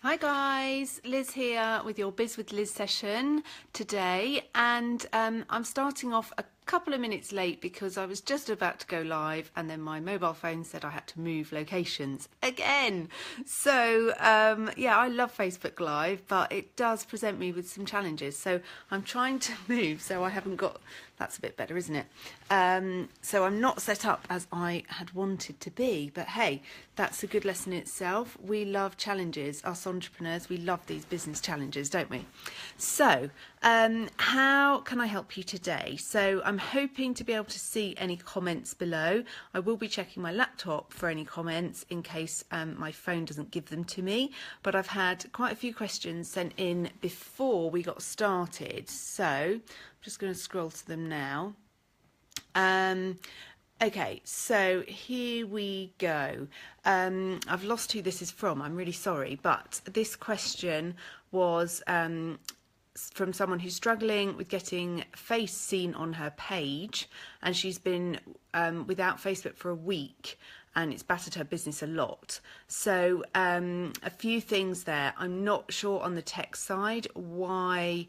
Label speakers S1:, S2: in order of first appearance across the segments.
S1: Hi guys, Liz here with your Biz with Liz session today, and I'm starting off a couple of minutes late because I was just about to go live and then my mobile phone said I had to move locations again. So yeah, I love Facebook Live, but it does present me with some challenges. So I'm trying to move so I haven't got, that's a bit better, isn't it? So I'm not set up as I had wanted to be, but hey, that's a good lesson in itself. We love challenges, us entrepreneurs, we love these business challenges, don't we? So how can I help you today? So I'm hoping to be able to see any comments below. I will be checking my laptop for any comments in case my phone doesn't give them to me, but I've had quite a few questions sent in before we got started, so I'm just going to scroll to them now. Okay, so here we go. I've lost who this is from, I'm really sorry, but this question was from someone who's struggling with getting face seen on her page, and she's been without Facebook for a week and it's battered her business a lot. So a few things there. I'm not sure on the tech side why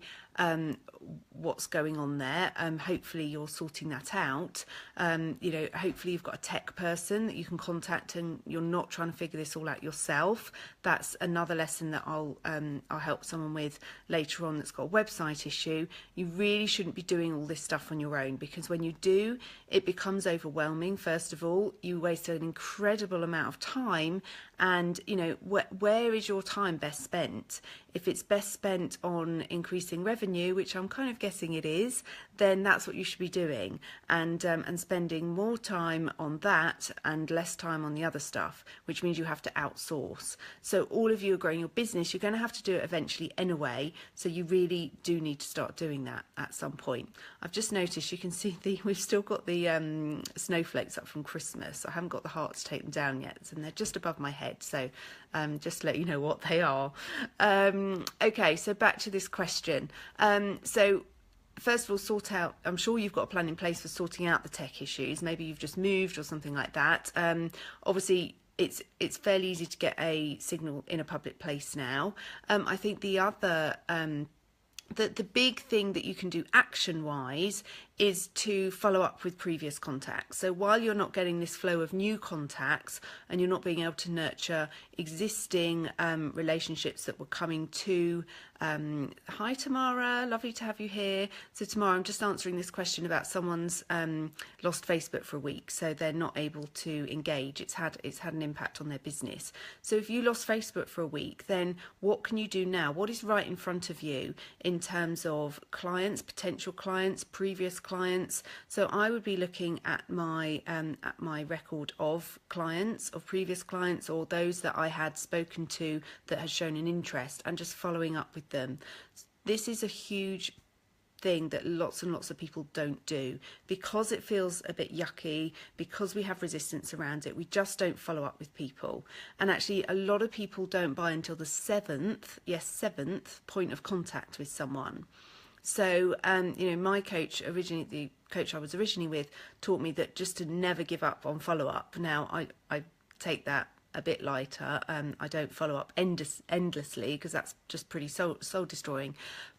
S1: what's going on there. Hopefully you're sorting that out. You know, hopefully you've got a tech person that you can contact and you're not trying to figure this all out yourself. That's another lesson that I'll help someone with later on that's got a website issue. You really shouldn't be doing all this stuff on your own, because when you do, it becomes overwhelming. First of all, you waste an incredible amount of time, and you know, where is your time best spent? If it's best spent on increasing revenue, which I'm kind of guessing it is, then that's what you should be doing, and spending more time on that and less time on the other stuff, which means you have to outsource. So all of you are growing your business, you're going to have to do it eventually anyway, so you really do need to start doing that at some point. I've just noticed, you can see we've still got the snowflakes up from Christmas. I haven't got the heart to take them down yet, and they're just above my head, so just to let you know what they are. Okay, so back to this question. So first of all, sort out, I'm sure you've got a plan in place for sorting out the tech issues. Maybe you've just moved or something like that. Obviously, it's fairly easy to get a signal in a public place now. I think the other the big thing that you can do action wise is to follow up with previous contacts. So while you're not getting this flow of new contacts and you're not being able to nurture existing relationships that were coming to hi Tamara, lovely to have you here. So Tamara, I'm just answering this question about someone's lost Facebook for a week, so they're not able to engage. It's had an impact on their business. So if you lost Facebook for a week, then what can you do now? What is right in front of you in terms of clients, potential clients, previous clients? So I would be looking at my record of clients, of previous clients, or those that I had spoken to that had shown an interest, and just following up with them. This is a huge thing that lots and lots of people don't do, because it feels a bit yucky, because we have resistance around it. We just don't follow up with people, and actually a lot of people don't buy until the seventh point of contact with someone. So you know, my coach originally, the coach I was originally with, taught me that just to never give up on follow-up. Now I take that a bit lighter. I don't follow up endlessly, because that's just pretty soul destroying.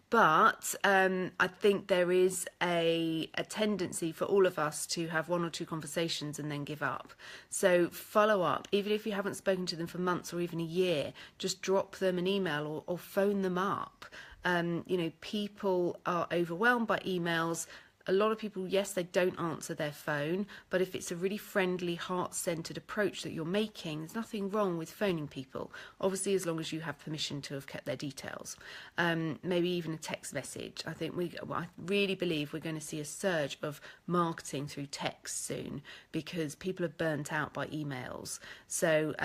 S1: But I think there is a tendency for all of us to have one or two conversations and then give up. So follow up, even if you haven't spoken to them for months or even a year, just drop them an email or phone them up. You know, people are overwhelmed by emails. A lot of people, yes, they don't answer their phone, but if it's a really friendly, heart-centered approach that you're making, there's nothing wrong with phoning people. Obviously, as long as you have permission to have kept their details. Maybe even a text message. I really believe we're going to see a surge of marketing through text soon, because people are burnt out by emails. So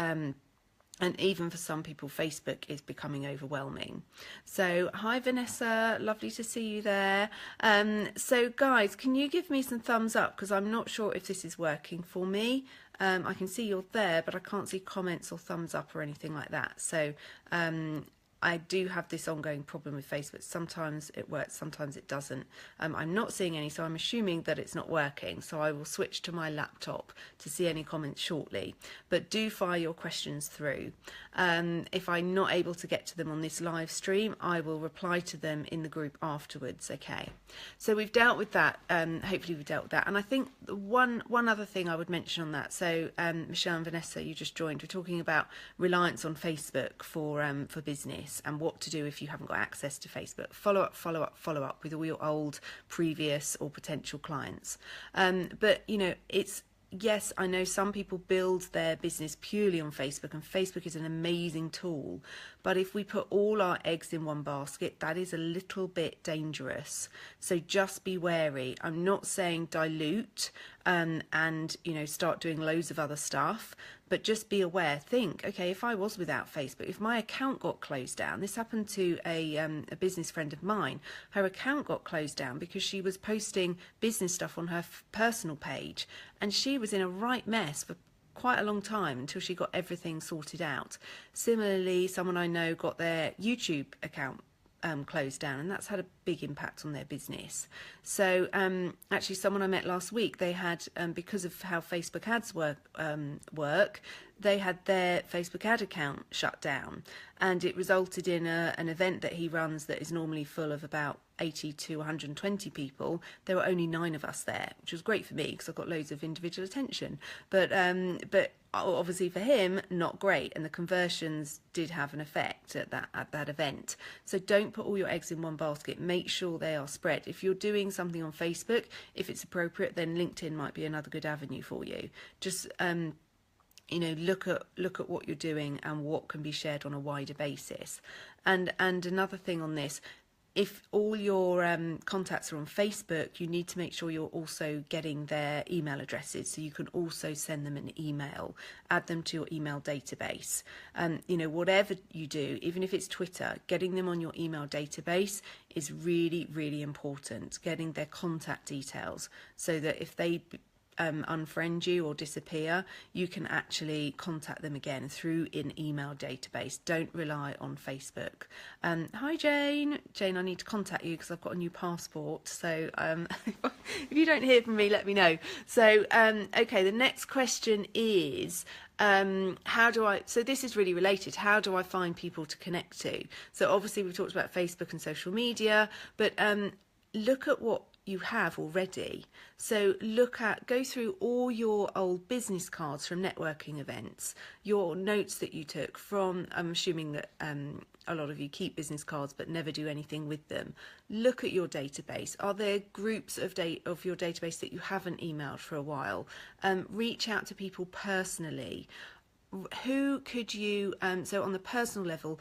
S1: and even for some people, Facebook is becoming overwhelming. So hi Vanessa, lovely to see you there. So guys, can you give me some thumbs up, because I'm not sure if this is working for me. I can see you're there, but I can't see comments or thumbs up or anything like that. So I do have this ongoing problem with Facebook. Sometimes it works, sometimes it doesn't. I'm not seeing any, so I'm assuming that it's not working. So I will switch to my laptop to see any comments shortly. But do fire your questions through. If I'm not able to get to them on this live stream, I will reply to them in the group afterwards. Okay. So we've dealt with that. Hopefully we've dealt with that. And I think one other thing I would mention on that. So Michelle and Vanessa, you just joined. We're talking about reliance on Facebook for business and what to do if you haven't got access to Facebook. Follow up with all your old, previous or potential clients. But, you know, yes, I know some people build their business purely on Facebook, and Facebook is an amazing tool. But if we put all our eggs in one basket, that is a little bit dangerous. So just be wary. I'm not saying dilute and, you know, start doing loads of other stuff, but just be aware. Think, okay, if I was without Facebook, if my account got closed down, this happened to a business friend of mine. Her account got closed down because she was posting business stuff on her personal page, and she was in a right mess for quite a long time until she got everything sorted out. Similarly, someone I know got their YouTube account closed down, and that's had a big impact on their business. So actually someone I met last week, they had because of how Facebook ads work, they had their Facebook ad account shut down, and it resulted in an event that he runs that is normally full of about 80 to 120 people. There were only 9 of us there, which was great for me because I got loads of individual attention, but obviously for him not great, and the conversions did have an effect at that event. So don't put all your eggs in one basket. Make sure they are spread. If you're doing something on Facebook, if it's appropriate, then LinkedIn might be another good avenue for you. Just you know, look at what you're doing and what can be shared on a wider basis. And another thing on this, if all your contacts are on Facebook, you need to make sure you're also getting their email addresses, so you can also send them an email, add them to your email database. You know, whatever you do, even if it's Twitter, getting them on your email database is really, really important. Getting their contact details so that if they unfriend you or disappear, you can actually contact them again through an email database. Don't rely on Facebook. Hi Jane, I need to contact you because I've got a new passport, so if you don't hear from me, let me know. So okay, the next question is so this is really related, how do I find people to connect to? So obviously we've talked about Facebook and social media, but look at what you have already. So go through all your old business cards from networking events, your notes that you took from, I'm assuming that a lot of you keep business cards but never do anything with them. Look at your database. Are there groups of your database that you haven't emailed for a while? Reach out to people personally. Who could you, so on the personal level,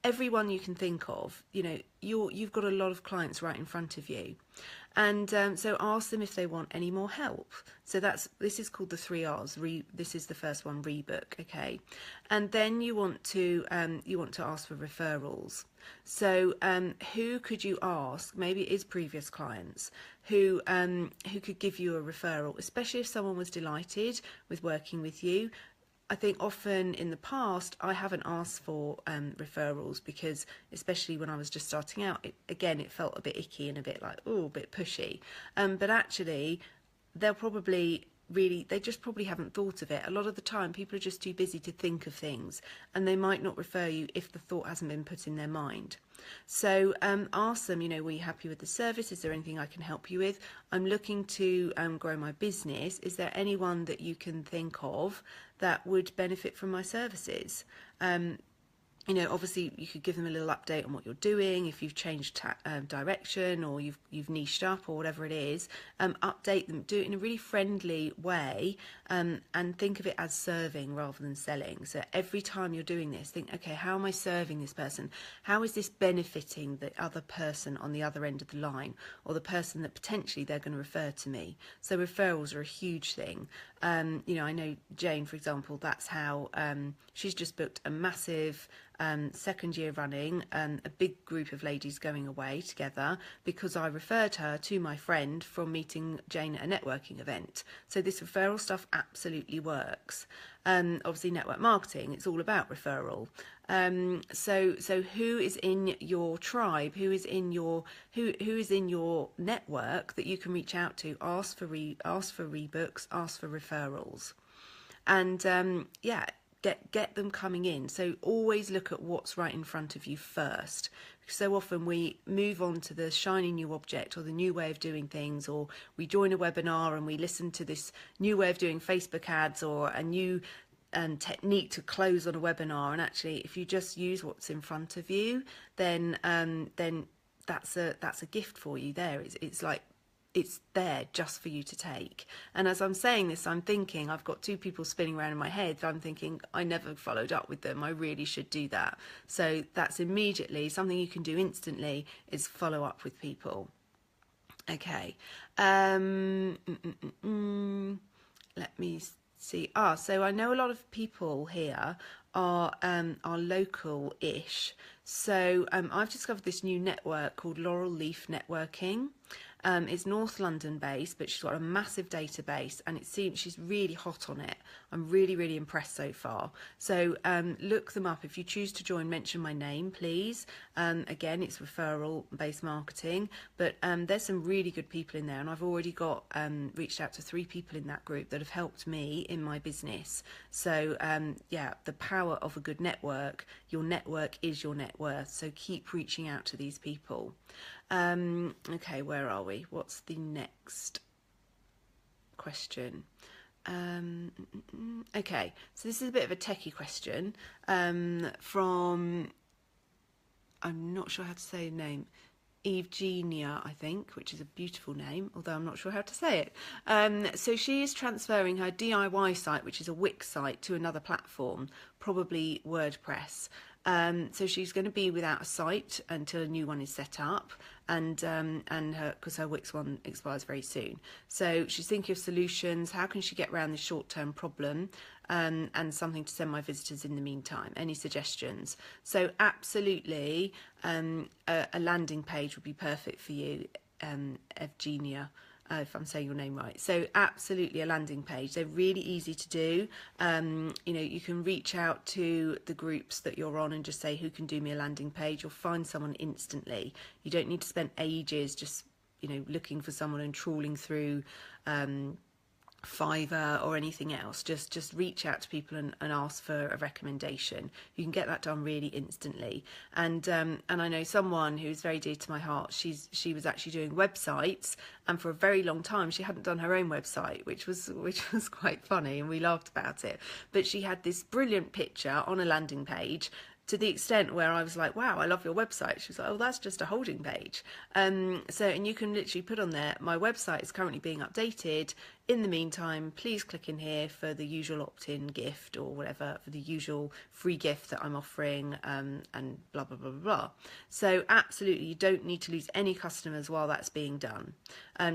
S1: everyone you can think of, you know, you've got a lot of clients right in front of you. And so ask them if they want any more help. So this is called the 3 R's. This is the first one, rebook, okay? And then you want to ask for referrals. So who could you ask? Maybe it is previous clients who could give you a referral, especially if someone was delighted with working with you. I think often in the past I haven't asked for referrals because, especially when I was just starting out, it felt a bit icky and a bit like, a bit pushy. But actually, they just probably haven't thought of it. A lot of the time, people are just too busy to think of things, and they might not refer you if the thought hasn't been put in their mind. So ask them, you know, were you happy with the service? Is there anything I can help you with? I'm looking to grow my business. Is there anyone that you can think of that would benefit from my services? You know, obviously you could give them a little update on what you're doing. If you've changed direction or you've niched up or whatever it is, update them. Do it in a really friendly way, and think of it as serving rather than selling. So every time you're doing this, think, okay, how am I serving this person? How is this benefiting the other person on the other end of the line, or the person that potentially they're going to refer to me? So referrals are a huge thing. You know, I know Jane, for example, that's how she's just booked a massive second year running, a big group of ladies going away together because I referred her to my friend from meeting Jane at a networking event. So this referral stuff absolutely works. Obviously, network marketing, it's all about referral. So who is in your tribe? Who is in your who is in your network that you can reach out to? Ask for rebooks, ask for referrals, and get them coming in. So always look at what's right in front of you first. So often we move on to the shiny new object or the new way of doing things, or we join a webinar and we listen to this new way of doing Facebook ads or a new technique to close on a webinar. And actually, if you just use what's in front of you, then that's a gift for you there. It's like it's there just for you to take. And as I'm saying this, I'm thinking, I've got two people spinning around in my head. I'm thinking, I never followed up with them. I really should do that. So that's immediately something you can do instantly, is follow up with people. Okay. Let me see. So I know a lot of people here are local-ish. So I've discovered this new network called Laurel Leaf Networking. It's North London based, but she's got a massive database, and it seems she's really hot on it. I'm really, really impressed so far. So look them up. If you choose to join, mention my name, please. Again, it's referral-based marketing, but there's some really good people in there, and I've already got reached out to 3 people in that group that have helped me in my business. So yeah, the power of a good network. Your network is your net worth. So keep reaching out to these people. Okay, where are we? What's the next question? Okay, so this is a bit of a techie question from, I'm not sure how to say the name, Evgenia, I think, which is a beautiful name, although I'm not sure how to say it. So she is transferring her DIY site, which is a Wix site, to another platform, probably WordPress. So she's going to be without a site until a new one is set up, and because her Wix one expires very soon. So she's thinking of solutions. How can she get around this short-term problem, and something to send my visitors in the meantime? Any suggestions? So absolutely, a landing page would be perfect for you, Evgenia. If I'm saying your name right. So absolutely a landing page. They're really easy to do. You know, you can reach out to the groups that you're on and just say, who can do me a landing page? You'll find someone instantly. You don't need to spend ages just, you know, looking for someone and trawling through Fiverr or anything else. Just reach out to people and ask for a recommendation. You can get that done really instantly. And I know someone who's very dear to my heart. She was actually doing websites, and for a very long time she hadn't done her own website, which was quite funny, and we laughed about it. But she had this brilliant picture on a landing page, to the extent where I was like, wow, I love your website. She was like, oh, that's just a holding page. And you can literally put on there, my website is currently being updated. In the meantime, please click in here for the usual opt-in gift or whatever, for the usual free gift that I'm offering, and blah, blah, blah, blah, blah. So absolutely, you don't need to lose any customers while that's being done.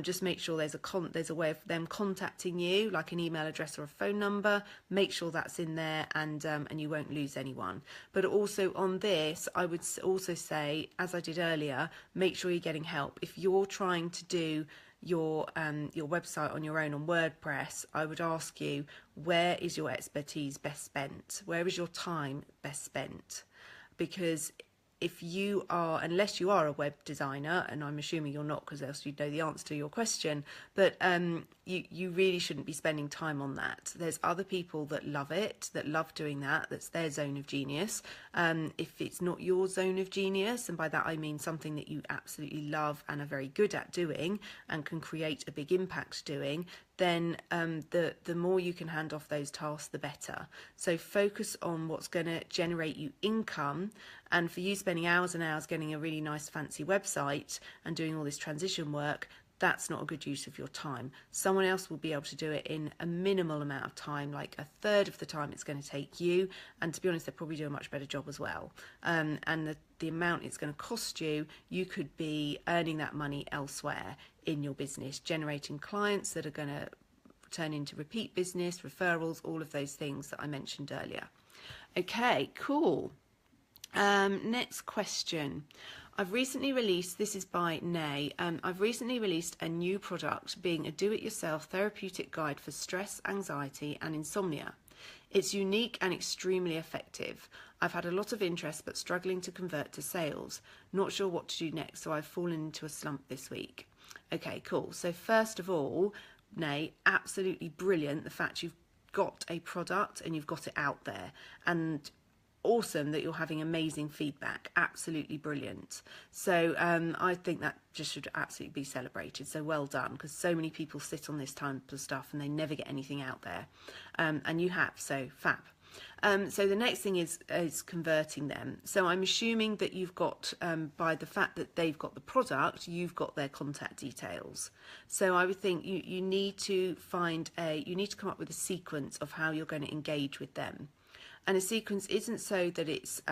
S1: Just make sure there's a way of them contacting you, like an email address or a phone number. Make sure that's in there, and you won't lose anyone. But also on this, I would also say, as I did earlier, make sure you're getting help. If you're trying to do your website on your own on WordPress, I would ask you, where is your expertise best spent? Where is your time best spent? Because if you are, unless you are a web designer, and I'm assuming you're not because else you'd know the answer to your question, but you really shouldn't be spending time on that. There's other people that love it, that love doing that, that's their zone of genius. If it's not your zone of genius, and by that I mean something that you absolutely love and are very good at doing and can create a big impact doing, then the more you can hand off those tasks, the better. So focus on what's going to generate you income. And for you spending hours and hours getting a really nice fancy website and doing all this transition work, that's not a good use of your time. Someone else will be able to do it in a minimal amount of time, like a third of the time it's going to take you. And to be honest, they'll probably do a much better job as well. And the amount it's going to cost you, you could be earning that money elsewhere in your business, generating clients that are going to turn into repeat business, referrals, all of those things that I mentioned earlier. Okay, cool. Next question. I've recently released, this is by Nay, I've recently released a new product being a do-it-yourself therapeutic guide for stress, anxiety and insomnia. It's unique and extremely effective. I've had a lot of interest but struggling to convert to sales. Not sure what to do next, so I've fallen into a slump this week. Okay, cool. So first of all, Nay, absolutely brilliant the fact you've got a product and you've got it out there, and awesome that you're having amazing feedback. Absolutely brilliant. So I think that just should absolutely be celebrated. So well done, because so many people sit on this type of stuff and they never get anything out there, and you have, so fab. So the next thing is converting them. So I'm assuming that you've got, by the fact that they've got the product, you've got their contact details. So I would think you need to come up with a sequence of how you're going to engage with them. And a sequence isn't so that it's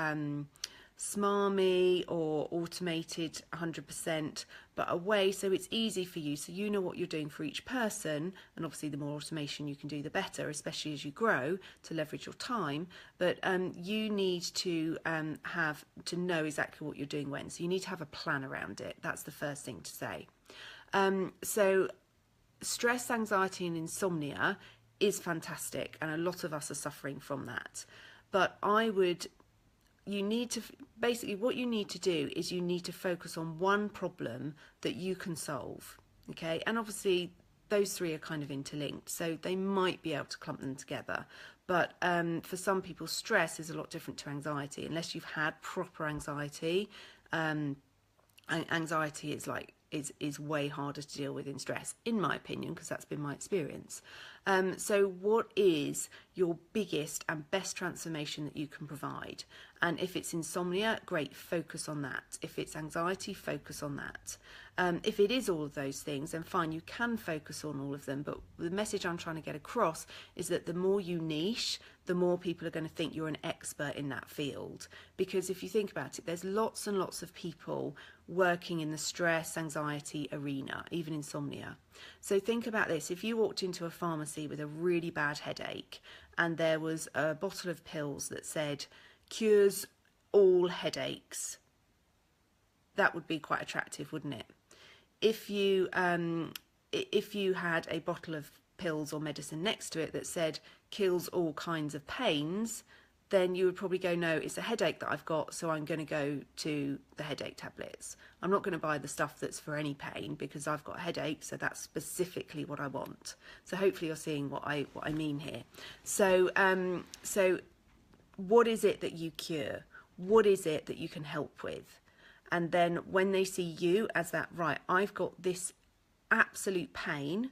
S1: smarmy or automated 100%, but a way so it's easy for you, so you know what you're doing for each person. And obviously the more automation you can do, the better, especially as you grow, to leverage your time. But you need to know exactly what you're doing when. So you need to have a plan around it. That's the first thing to say. So stress, anxiety and insomnia is fantastic, and a lot of us are suffering from that. But you need to, basically what you need to do is you need to focus on one problem that you can solve, okay? And obviously those three are kind of interlinked, so they might be able to clump them together. But for some people, stress is a lot different to anxiety. Unless you've had proper anxiety, anxiety is way harder to deal with than stress, in my opinion, because that's been my experience. So what is your biggest and best transformation that you can provide? And if it's insomnia, great, focus on that. If it's anxiety, focus on that. If it is all of those things, then fine, you can focus on all of them. But the message I'm trying to get across is that the more you niche, the more people are going to think you're an expert in that field. Because if you think about it, there's lots and lots of people working in the stress, anxiety arena, even insomnia. So think about this. If you walked into a pharmacy with a really bad headache and there was a bottle of pills that said cures all headaches, that would be quite attractive, wouldn't it? If you had a bottle of pills or medicine next to it that said kills all kinds of pains, then you would probably go, no, it's a headache that I've got, so I'm going to go to the headache tablets. I'm not going to buy the stuff that's for any pain because I've got a headache, so that's specifically what I want. So hopefully you're seeing what I mean here. So so what is it that you cure? What is it that you can help with? And then when they see you as that, right, I've got this absolute pain,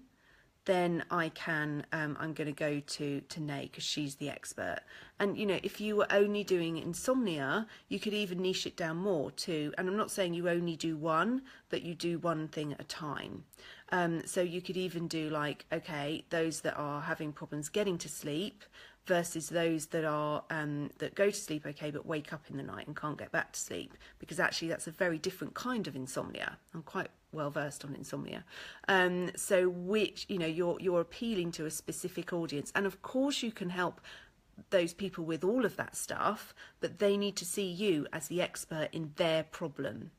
S1: then I can, I'm going to go to Nay because she's the expert. And, you know, if you were only doing insomnia, you could even niche it down more too. And I'm not saying you only do one, but you do one thing at a time. So you could even do like, okay, those that are having problems getting to sleep versus those that are that go to sleep okay but wake up in the night and can't get back to sleep, because actually that's a very different kind of insomnia. I'm quite well versed on insomnia. So which, you know, you're appealing to a specific audience, and of course you can help those people with all of that stuff, but they need to see you as the expert in their problem.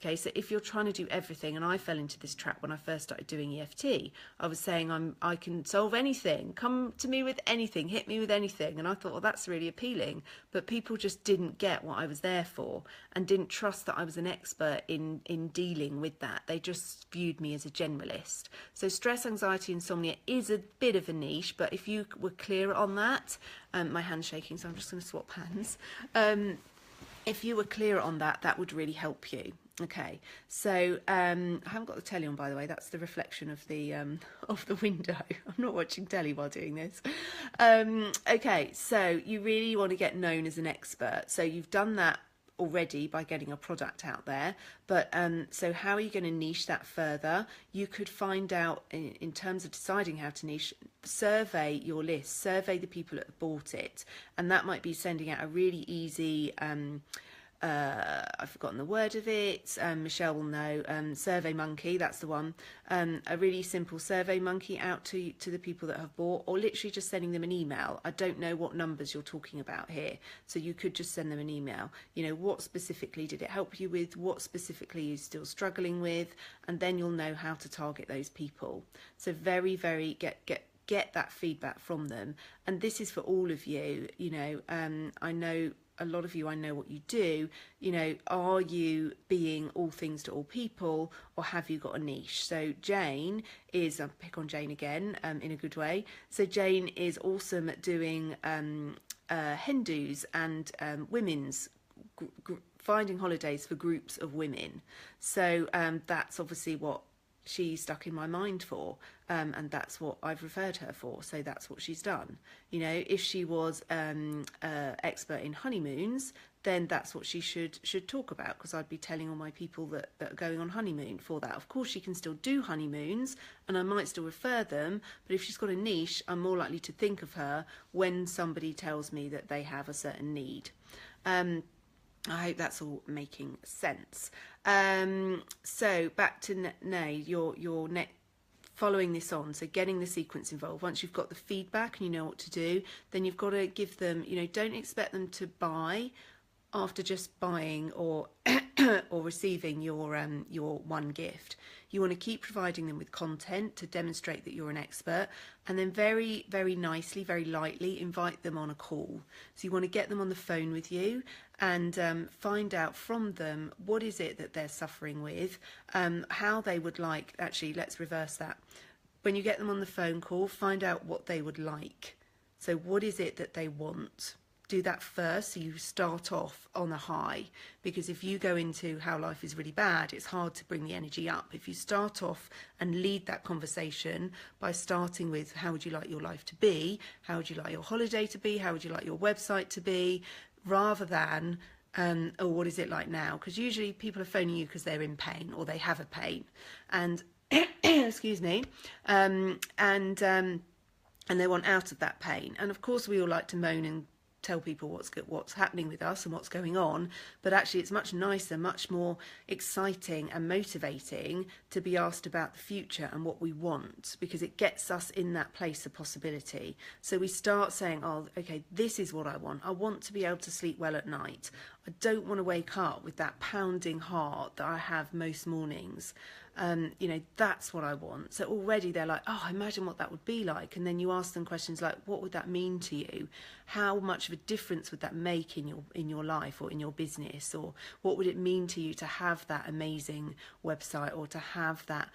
S1: Okay, so if you're trying to do everything, and I fell into this trap when I first started doing EFT, I was saying I can solve anything, come to me with anything, hit me with anything, and I thought, well, that's really appealing, but people just didn't get what I was there for and didn't trust that I was an expert in dealing with that. They just viewed me as a generalist. So stress, anxiety, insomnia is a bit of a niche, but if you were clear on that, my hand's shaking, so I'm just going to swap hands. If you were clear on that, that would really help you. Okay, so I haven't got the telly on, by the way. That's the reflection of the window. I'm not watching telly while doing this. Okay, so you really want to get known as an expert. So you've done that already by getting a product out there, but so how are you going to niche that further? You could find out in terms of deciding how to niche, survey your list, survey the people that have bought it, and that might be sending out a really easy I've forgotten the word of it, Michelle will know, Survey Monkey, that's the one, a really simple Survey Monkey out to the people that have bought, or literally just sending them an email. I don't know what numbers you're talking about here, so you could just send them an email. You know, what specifically did it help you with, what specifically are you still struggling with, and then you'll know how to target those people. So very, very get that feedback from them. And this is for all of you. I know a lot of you, I know what you do. Are you being all things to all people, or have you got a niche? So Jane is, I'll pick on Jane again, in a good way. So Jane is awesome at doing hen do's and women's finding holidays for groups of women. So that's obviously what she stuck in my mind for, and that's what I've referred her for. So that's what she's done. If she was expert in honeymoons, then that's what she should talk about, because I'd be telling all my people that are going on honeymoon for that. Of course, she can still do honeymoons, and I might still refer them, but if she's got a niche, I'm more likely to think of her when somebody tells me that they have a certain need. I hope that's all making sense. So back to Nay, your following this on, so getting the sequence involved. Once you've got the feedback and you know what to do, then you've got to give them, don't expect them to buy after just buying or or receiving your one gift. You want to keep providing them with content to demonstrate that you're an expert, and then very, very nicely, very lightly invite them on a call. So you want to get them on the phone with you and find out from them what is it that they're suffering with, how they would like, actually, let's reverse that. When you get them on the phone call, find out what they would like. So what is it that they want? Do that first, so you start off on a high, because if you go into how life is really bad, it's hard to bring the energy up. If you start off and lead that conversation by starting with how would you like your life to be, how would you like your holiday to be, how would you like your website to be, rather than oh, what is it like now? Because usually people are phoning you because they're in pain or they have a pain, and excuse me, and they want out of that pain. And of course we all like to moan and tell people what's happening with us and what's going on, but actually it's much nicer, much more exciting and motivating to be asked about the future and what we want, because it gets us in that place of possibility. So we start saying, oh, okay, this is what I want. I want to be able to sleep well at night. I don't want to wake up with that pounding heart that I have most mornings. That's what I want. So already they're like, oh, imagine what that would be like. And then you ask them questions like, what would that mean to you? How much of a difference would that make in your life or in your business? Or what would it mean to you to have that amazing website, or to have that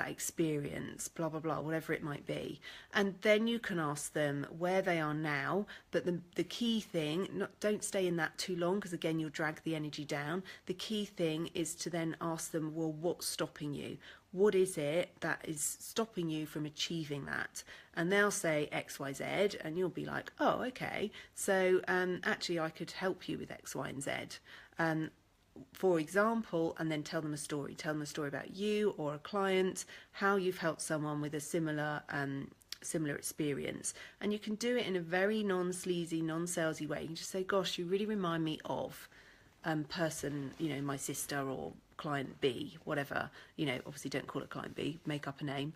S1: experience, blah, blah, blah, whatever it might be. And then you can ask them where they are now. But the key thing, don't stay in that too long, because again, you'll drag the energy down. The key thing is to then ask them, well, what's stopping you? What is it that is stopping you from achieving that? And they'll say X, Y, Z, and you'll be like, oh, okay. So actually, I could help you with X, Y, and Z. For example, and then tell them a story. Tell them a story about you or a client, how you've helped someone with a similar experience. And you can do it in a very non-sleazy, non-salesy way. You can just say, gosh, you really remind me of person, my sister or client B, whatever. Obviously don't call it client B, make up a name.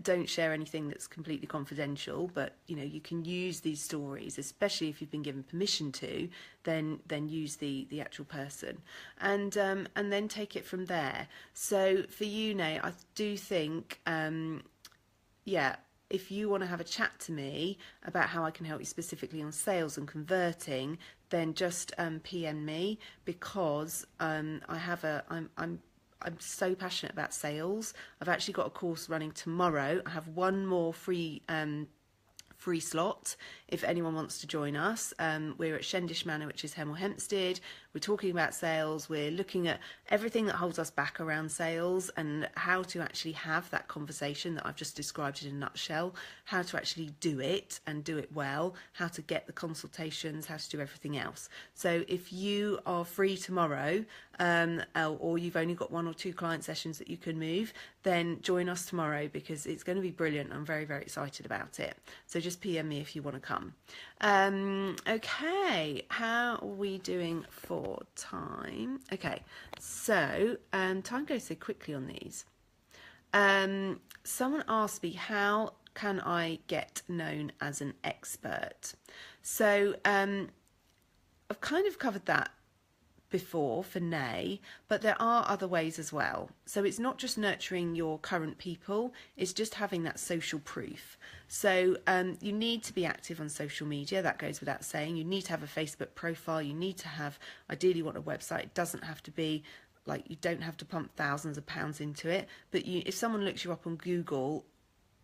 S1: Don't share anything that's completely confidential, but you can use these stories, especially if you've been given permission to, then use the actual person, and then take it from there. So for you, Nay, I do think if you want to have a chat to me about how I can help you specifically on sales and converting, then just PM me, because I'm so passionate about sales. I've actually got a course running tomorrow. I have one more free slot if anyone wants to join us. We're at Shendish Manor, which is Hemel Hempstead. We're talking about sales. We're looking at everything that holds us back around sales and how to actually have that conversation that I've just described in a nutshell, how to actually do it and do it well, how to get the consultations, how to do everything else. So if you are free tomorrow, or you've only got 1 or 2 client sessions that you can move, then join us tomorrow, because it's going to be brilliant. I'm very, very excited about it. So just PM me if you want to come. Okay, how are we doing for time? Okay, so time goes so quickly on these. Someone asked me, how can I get known as an expert? So I've kind of covered that before for nay, but there are other ways as well. So it's not just nurturing your current people, it's just having that social proof. So you need to be active on social media, that goes without saying. You need to have a Facebook profile, you need to have, ideally, want a website. It doesn't have to be like, you don't have to pump thousands of pounds into it, but if someone looks you up on Google,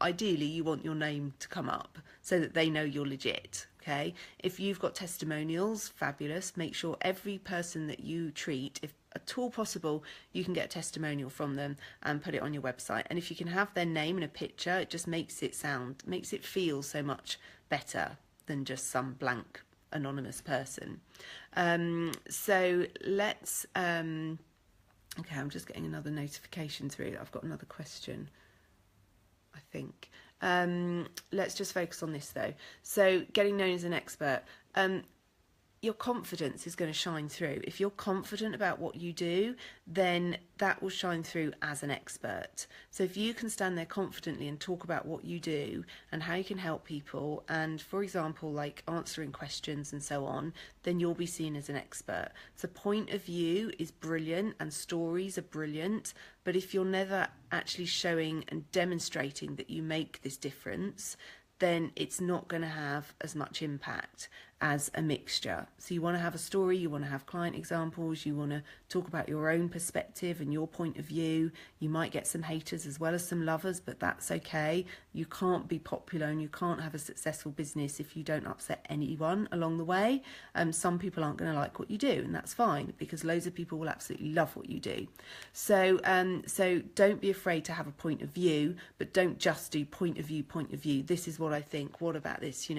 S1: ideally you want your name to come up so that they know you're legit. Okay, if you've got testimonials, fabulous. Make sure every person that you treat, if at all possible, you can get a testimonial from them and put it on your website. And if you can have their name and a picture, it just makes it feel so much better than just some blank anonymous person. So let's okay, I'm just getting another notification through. I've got another question, I think. Let's just focus on this though. So getting known as an expert, your confidence is going to shine through. If you're confident about what you do, then that will shine through as an expert. So if you can stand there confidently and talk about what you do and how you can help people, and for example, like answering questions and so on, then you'll be seen as an expert. So point of view is brilliant and stories are brilliant, but if you're never actually showing and demonstrating that you make this difference, then it's not going to have as much impact as a mixture. So you want to have a story, you want to have client examples, you want to talk about your own perspective and your point of view. You might get some haters as well as some lovers, but that's okay. You can't be popular and you can't have a successful business if you don't upset anyone along the way. Some people aren't going to like what you do, and that's fine, because loads of people will absolutely love what you do. So don't be afraid to have a point of view, but don't just do point of view. This is what I think. What about this?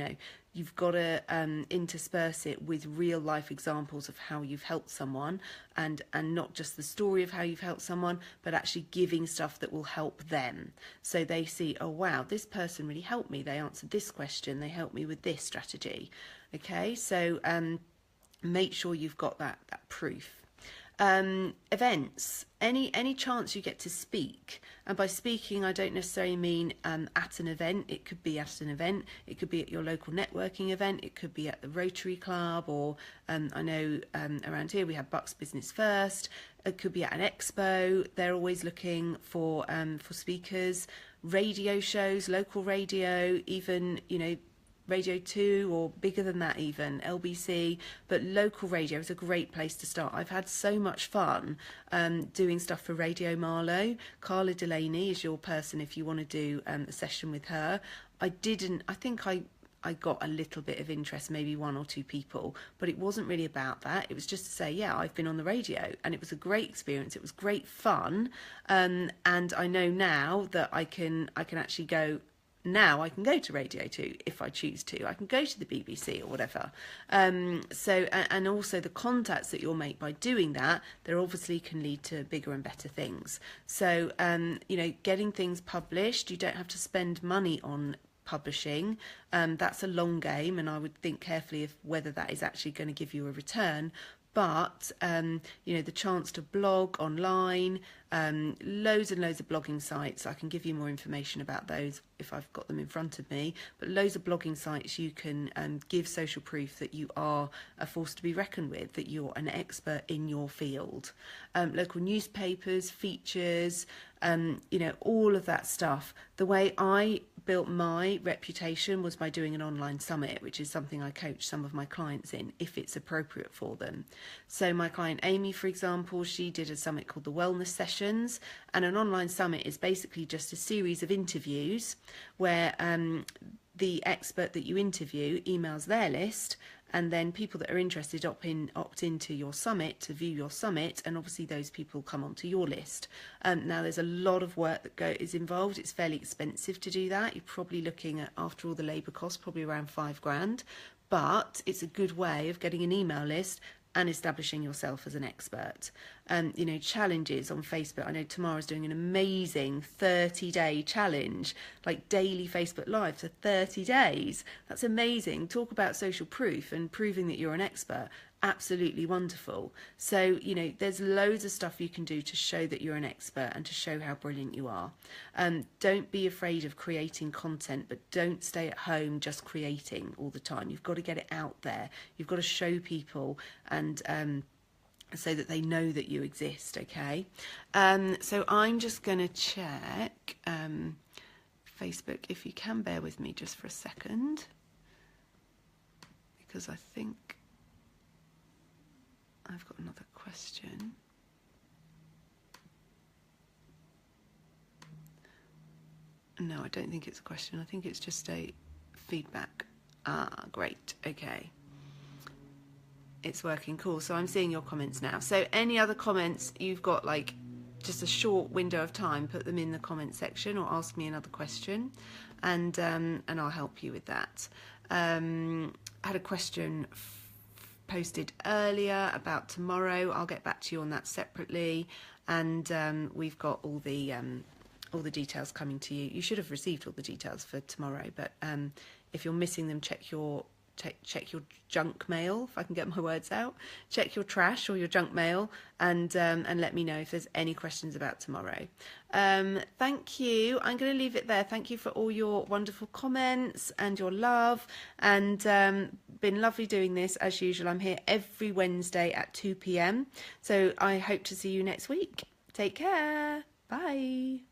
S1: You've got to intersperse it with real life examples of how you've helped someone, and not just the story of how you've helped someone, but actually giving stuff that will help them. So they see, oh wow, this person really helped me. They answered this question. They helped me with this strategy. Okay, so make sure you've got that proof. Events, any chance you get to speak, and by speaking I don't necessarily mean at an event. It could be at an event, it could be at your local networking event, it could be at the Rotary Club, or I know around here we have Bucks Business First. It could be at an expo. They're always looking for speakers. Radio shows, local radio, even Radio 2 or bigger than that, even LBC, but local radio is a great place to start. I've had so much fun doing stuff for Radio Marlow. Carla Delaney is your person if you want to do a session with her. I think I got a little bit of interest, maybe one or two people, but it wasn't really about that. It was just to say, yeah, I've been on the radio and it was a great experience. It was great fun, and I know now that I can actually go. Now I can go to Radio 2 if I choose to. I can go to the BBC or whatever. So, and also the contacts that you'll make by doing that, there obviously can lead to bigger and better things. So, getting things published, you don't have to spend money on publishing. That's a long game, and I would think carefully of whether that is actually going to give you a return. But, the chance to blog online, loads and loads of blogging sites. I can give you more information about those if I've got them in front of me. But loads of blogging sites you can give social proof that you are a force to be reckoned with, that you're an expert in your field. Local newspapers, features, all of that stuff. The way I built my reputation was by doing an online summit, which is something I coach some of my clients in if it's appropriate for them. So my client Amy, for example, she did a summit called the Wellness Sessions, and an online summit is basically just a series of interviews where the expert that you interview emails their list, and then people that are interested opt into your summit to view your summit, and obviously those people come onto your list. Now there's a lot of work that is involved. It's fairly expensive to do that. You're probably looking at, after all the labour costs, probably around £5,000, but it's a good way of getting an email list and establishing yourself as an expert. Challenges on Facebook. I know Tamara's doing an amazing 30-day challenge, like daily Facebook Live for 30 days. That's amazing. Talk about social proof and proving that you're an expert. Absolutely wonderful. So, there's loads of stuff you can do to show that you're an expert and to show how brilliant you are. Don't be afraid of creating content, but don't stay at home just creating all the time. You've got to get it out there. You've got to show people and so that they know that you exist, okay? So I'm just going to check Facebook, if you can bear with me just for a second, because I think I've got another question. No, I don't think it's a question. I think it's just a feedback. Ah, great. Okay. It's working. Cool. So I'm seeing your comments now. So any other comments, you've got like just a short window of time, put them in the comment section or ask me another question, and I'll help you with that. I had a question posted earlier about tomorrow. I'll get back to you on that separately, and we've got all the details coming to you. You should have received all the details for tomorrow, but if you're missing them, check your junk mail, if I can get my words out. Check your trash or your junk mail, and let me know if there's any questions about tomorrow. Thank you. I'm going to leave it there. Thank you for all your wonderful comments and your love, and been lovely doing this as usual. I'm here every Wednesday at 2 p.m, so I hope to see you next week. Take care. Bye.